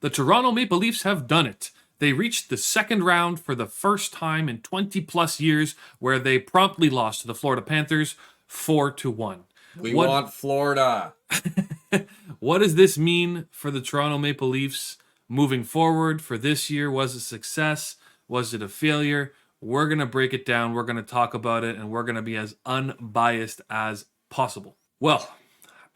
The Toronto Maple Leafs have done it. They reached the second round for the first time in 20 plus years, where they promptly lost to the Florida Panthers 4-1. We What want Florida. what does this mean for the Toronto Maple Leafs moving forward for this year? Was it a success? Was it a failure? We're going to break it down. We're going to talk about it, and we're going to be as unbiased as possible. Well,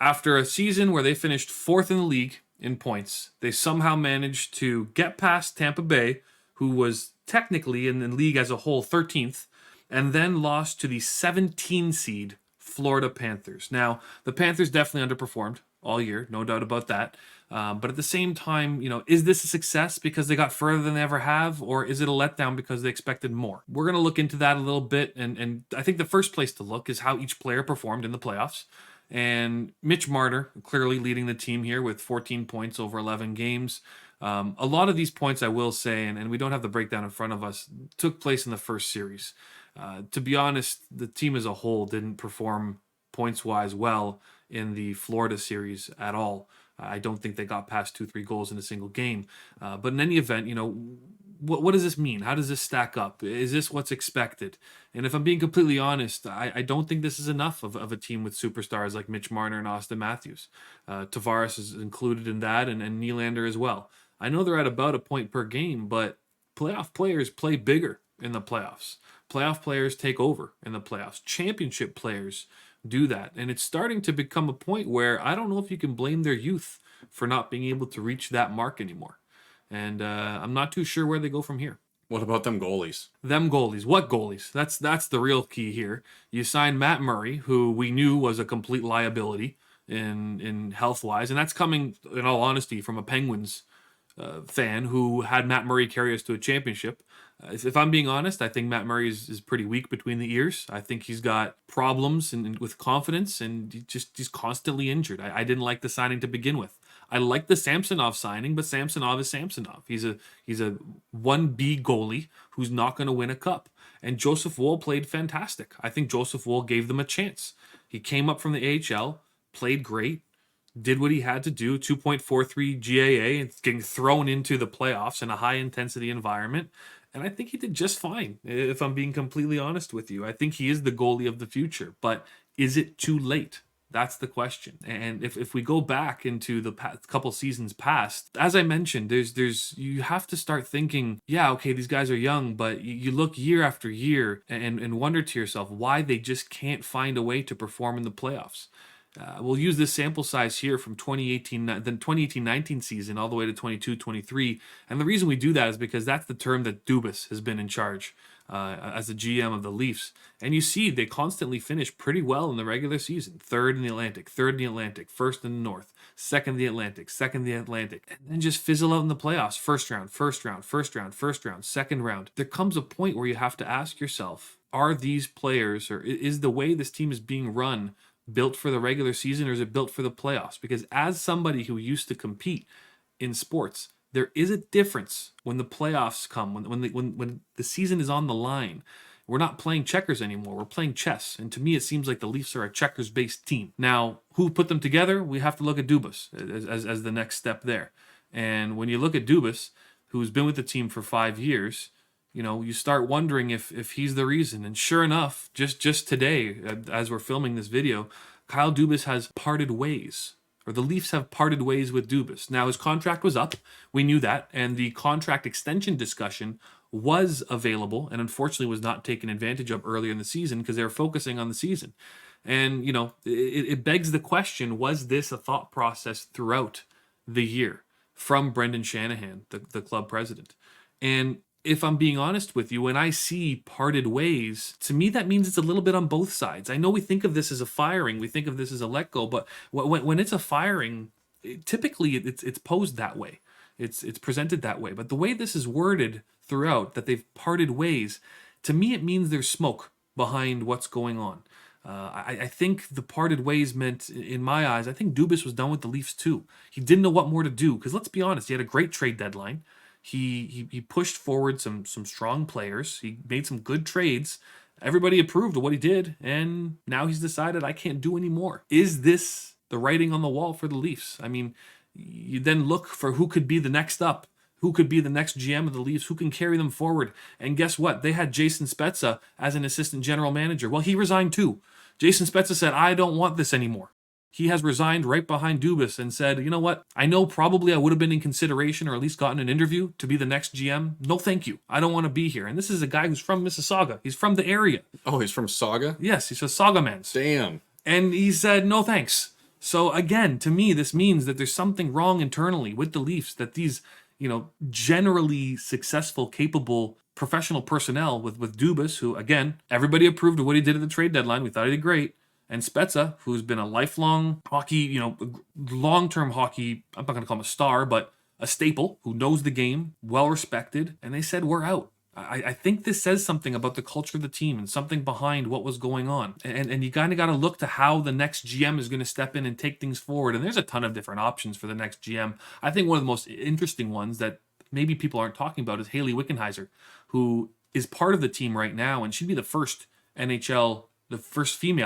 after a season where they finished fourth in the league in points, they somehow managed to get past Tampa Bay, who was technically in the league as a whole 13th, and then lost to the 17 seed Florida Panthers. Now, the Panthers definitely underperformed all year, no doubt about that. But at the same time, is this a success because they got further than they ever have, or is it a letdown because they expected more? We're going to look into that a little bit, and I think the first place to look is how each player performed in the playoffs. And Mitch Marner clearly leading the team here with 14 points over 11 games. A lot of these points, I will say, and we don't have the breakdown in front of us, took place in the first series. To be honest, the team as a whole didn't perform points-wise well in the Florida series at all. I don't think they got past 2-3 goals in a single game. But in any event, what does this mean? How does this stack up? Is this what's expected? And if I'm being completely honest, I don't think this is enough of a team with superstars like Mitch Marner and Austin Matthews. Tavares is included in that, and Nylander as well. I know they're at about a point per game, but playoff players play bigger in the playoffs. Playoff players take over in the playoffs. Championship players do that. And it's starting to become a point where I don't know if you can blame their youth for not being able to reach that mark anymore. And I'm not too sure where they go from here. What about them goalies? Them goalies. What goalies? That's the real key here. You signed Matt Murray, who we knew was a complete liability in health-wise. And that's coming, in all honesty, from a Penguins fan who had Matt Murray carry us to a championship. If I'm being honest, I think Matt Murray is pretty weak between the ears. I think he's got problems with confidence, and he's constantly injured. I didn't like the signing to begin with. I like the Samsonov signing, but Samsonov is Samsonov. He's a 1B goalie who's not going to win a cup. And Joseph Woll played fantastic. I think Joseph Woll gave them a chance. He came up from the AHL, played great, did what he had to do, 2.43 GAA, and getting thrown into the playoffs in a high-intensity environment. And I think he did just fine, if I'm being completely honest with you. I think he is the goalie of the future. But is it too late? That's the question. And if we go back into the couple seasons past, as I mentioned, there's you have to start thinking, yeah, okay, these guys are young, but you look year after year and wonder to yourself why they just can't find a way to perform in the playoffs. We'll use this sample size here from 2018-19 season all the way to 22-23. And the reason we do that is because that's the term that Dubas has been in charge as the GM of the Leafs. And you see they constantly finish pretty well in the regular season. Third in the Atlantic, first in the North, second in the Atlantic, and then just fizzle out in the playoffs. First round, second round. There comes a point where you have to ask yourself, are these players, or is the way this team is being run built for the regular season, or is it built for the playoffs? Because as somebody who used to compete in sports, there is a difference when the playoffs come, when the season is on the line. We're not playing checkers anymore. We're playing chess. And to me, it seems like the Leafs are a checkers-based team. Now, who put them together? We have to look at Dubas as the next step there. And when you look at Dubas, who's been with the team for 5 years, you start wondering if he's the reason. And sure enough, just today, as we're filming this video, Kyle Dubas has parted ways, or the Leafs have parted ways with Dubas. Now, his contract was up. We knew that. And the contract extension discussion was available and unfortunately was not taken advantage of earlier in the season because they were focusing on the season. And, it begs the question, was this a thought process throughout the year from Brendan Shanahan, the club president? And if I'm being honest with you, when I see parted ways, to me that means it's a little bit on both sides. I know we think of this as a firing, we think of this as a let go, but when it's a firing, typically it's posed that way. It's presented that way. But the way this is worded throughout, that they've parted ways, to me it means there's smoke behind what's going on. I think the parted ways meant, in my eyes, I think Dubas was done with the Leafs too. He didn't know what more to do, because let's be honest, he had a great trade deadline. He pushed forward some strong players. He made some good trades. Everybody approved of what he did, and now he's decided I can't do any more. Is this the writing on the wall for the Leafs? I mean, You then look for who could be the next up, who could be the next GM of the Leafs, who can carry them forward. And guess what? They had Jason Spezza as an assistant general manager. Well, he resigned too. Jason Spezza said, I don't want this anymore. He has resigned right behind Dubas and said, you know what? I know probably I would have been in consideration or at least gotten an interview to be the next GM. No, thank you. I don't want to be here. And this is a guy who's from Mississauga. He's from the area. Oh, he's from Saga? Yes, he's a Saga man. Damn. And he said, no thanks. So again, to me, this means that there's something wrong internally with the Leafs, that these, generally successful, capable professional personnel with Dubas, who, again, everybody approved of what he did at the trade deadline. We thought he did great. And Spezza, who's been a lifelong hockey, long-term hockey, I'm not going to call him a star, but a staple, who knows the game, well-respected, and they said, we're out. I think this says something about the culture of the team and something behind what was going on. And you kind of got to look to how the next GM is going to step in and take things forward. And there's a ton of different options for the next GM. I think one of the most interesting ones that maybe people aren't talking about is Haley Wickenheiser, who is part of the team right now, and she'd be the first female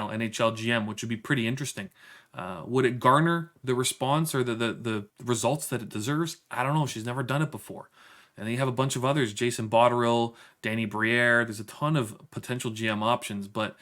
NHL GM, which would be pretty interesting. Would it garner the response or the results that it deserves? I don't know. She's never done it before. And then you have a bunch of others, Jason Botterill, Danny Briere. There's a ton of potential GM options, but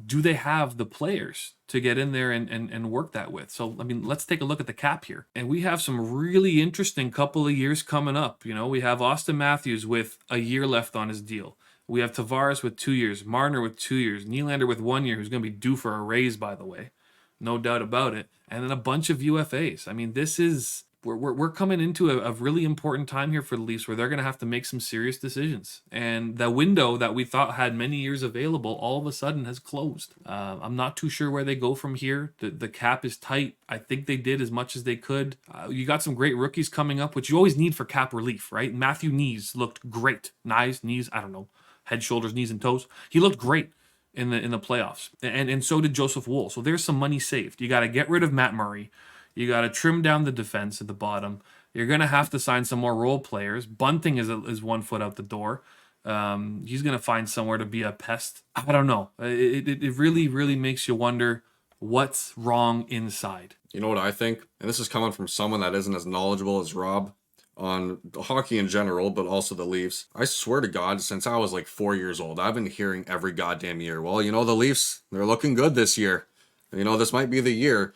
do they have the players to get in there and work that with? So, let's take a look at the cap here. And we have some really interesting couple of years coming up. We have Austin Matthews with a year left on his deal. We have Tavares with 2 years, Marner with 2 years, Nylander with 1 year, who's going to be due for a raise, by the way. No doubt about it. And then a bunch of UFAs. This is... We're coming into a really important time here for the Leafs where they're going to have to make some serious decisions. And the window that we thought had many years available all of a sudden has closed. I'm not too sure where they go from here. The cap is tight. I think they did as much as they could. You got some great rookies coming up, which you always need for cap relief, right? Matthew Knees looked great. Knees, I don't know. Head, shoulders, knees, and toes. He looked great in the playoffs. And so did Joseph Wool. So there's some money saved. You got to get rid of Matt Murray. You got to trim down the defense at the bottom. You're going to have to sign some more role players. Bunting is 1 foot out the door. He's going to find somewhere to be a pest. I don't know. It really, really makes you wonder what's wrong inside. You know what I think? And this is coming from someone that isn't as knowledgeable as Rob on hockey in general, but also the Leafs. I swear to God, since I was like 4 years old, I've been hearing every goddamn year, well, the Leafs, they're looking good this year. This might be the year.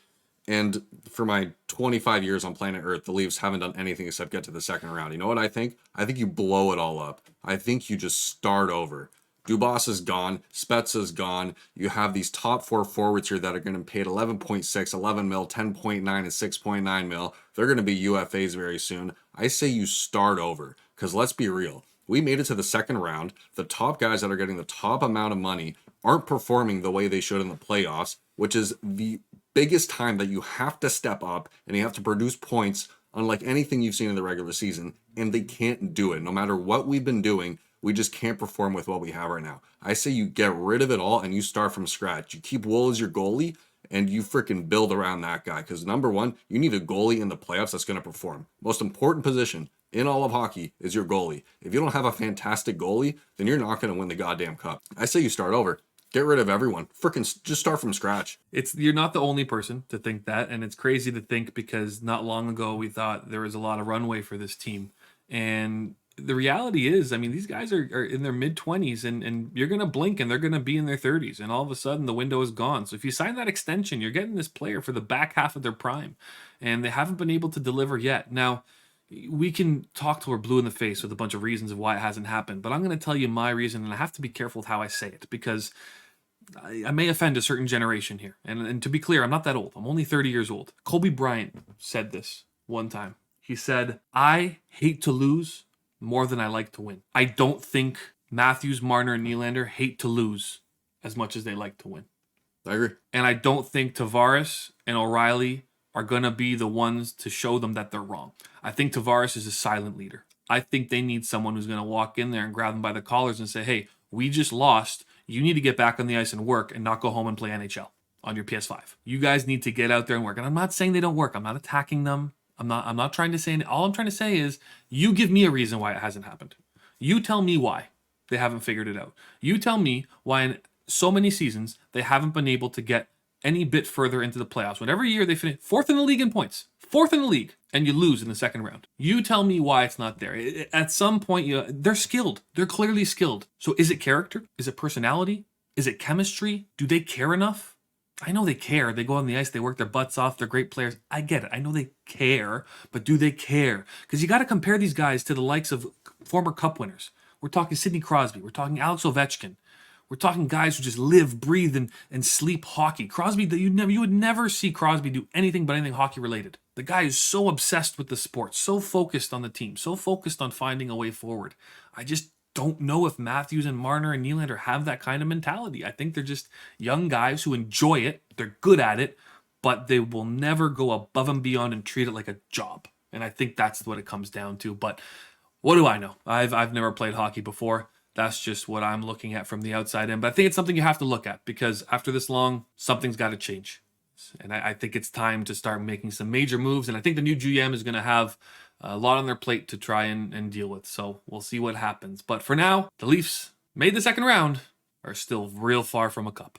And for my 25 years on planet Earth, the Leafs haven't done anything except get to the second round. You know what I think? I think you blow it all up. I think you just start over. Dubas is gone. Spezza is gone. You have these top 4 forwards here that are going to be paid 11.6, 11 mil, 10.9, and 6.9 mil. They're going to be UFAs very soon. I say you start over, because let's be real. We made it to the second round. The top guys that are getting the top amount of money aren't performing the way they should in the playoffs, which is the biggest time that you have to step up and you have to produce points unlike anything you've seen in the regular season, and they can't do it. No matter what we've been doing, we just can't perform with what we have right now. I say you get rid of it all and you start from scratch. You keep Wool as your goalie and you freaking build around that guy, because number one, you need a goalie in the playoffs that's going to perform. Most important position in all of hockey is your goalie. If you don't have a fantastic goalie, then you're not going to win the goddamn cup. I say you start over. Get rid of everyone. Freaking just start from scratch. You're not the only person to think that, and it's crazy to think because not long ago we thought there was a lot of runway for this team. And the reality is, these guys are in their mid-20s, and you're going to blink and they're going to be in their 30s, and all of a sudden the window is gone. So if you sign that extension, you're getting this player for the back half of their prime, and they haven't been able to deliver yet. Now, we can talk till we're blue in the face with a bunch of reasons of why it hasn't happened, but I'm going to tell you my reason, and I have to be careful with how I say it, because I may offend a certain generation here. And to be clear, I'm not that old. I'm only 30 years old. Kobe Bryant said this one time. He said, I hate to lose more than I like to win. I don't think Matthews, Marner, and Nylander hate to lose as much as they like to win. I agree. And I don't think Tavares and O'Reilly are going to be the ones to show them that they're wrong. I think Tavares is a silent leader. I think they need someone who's going to walk in there and grab them by the collars and say, hey, we just lost. You need to get back on the ice and work and not go home and play NHL on your PS5. You guys need to get out there and work. And I'm not saying they don't work. I'm not attacking them. I'm not trying to say anything. All I'm trying to say is you give me a reason why it hasn't happened. You tell me why they haven't figured it out. You tell me why in so many seasons they haven't been able to get any bit further into the playoffs, whenever year they finish 4th in the league in points, 4th in the league, and you lose in the second round. You tell me why it's not there. At some point, they're skilled. They're clearly skilled. So is it character? Is it personality? Is it chemistry? Do they care enough? I know they care. They go on the ice. They work their butts off. They're great players. I get it. I know they care, but do they care? Because you got to compare these guys to the likes of former Cup winners. We're talking Sidney Crosby. We're talking Alex Ovechkin. We're talking guys who just live, breathe, and sleep hockey. Crosby, you would never see Crosby do anything but anything hockey related. The guy is so obsessed with the sport, so focused on the team, so focused on finding a way forward. I just don't know if Matthews and Marner and Nylander have that kind of mentality. I think they're just young guys who enjoy it. They're good at it, but they will never go above and beyond and treat it like a job. And I think that's what it comes down to. But what do I know? I've never played hockey before. That's just what I'm looking at from the outside in. But I think it's something you have to look at because after this long, something's got to change. And I think it's time to start making some major moves. And I think the new GM is going to have a lot on their plate to try and deal with. So we'll see what happens. But for now, the Leafs made the second round, are still real far from a cup.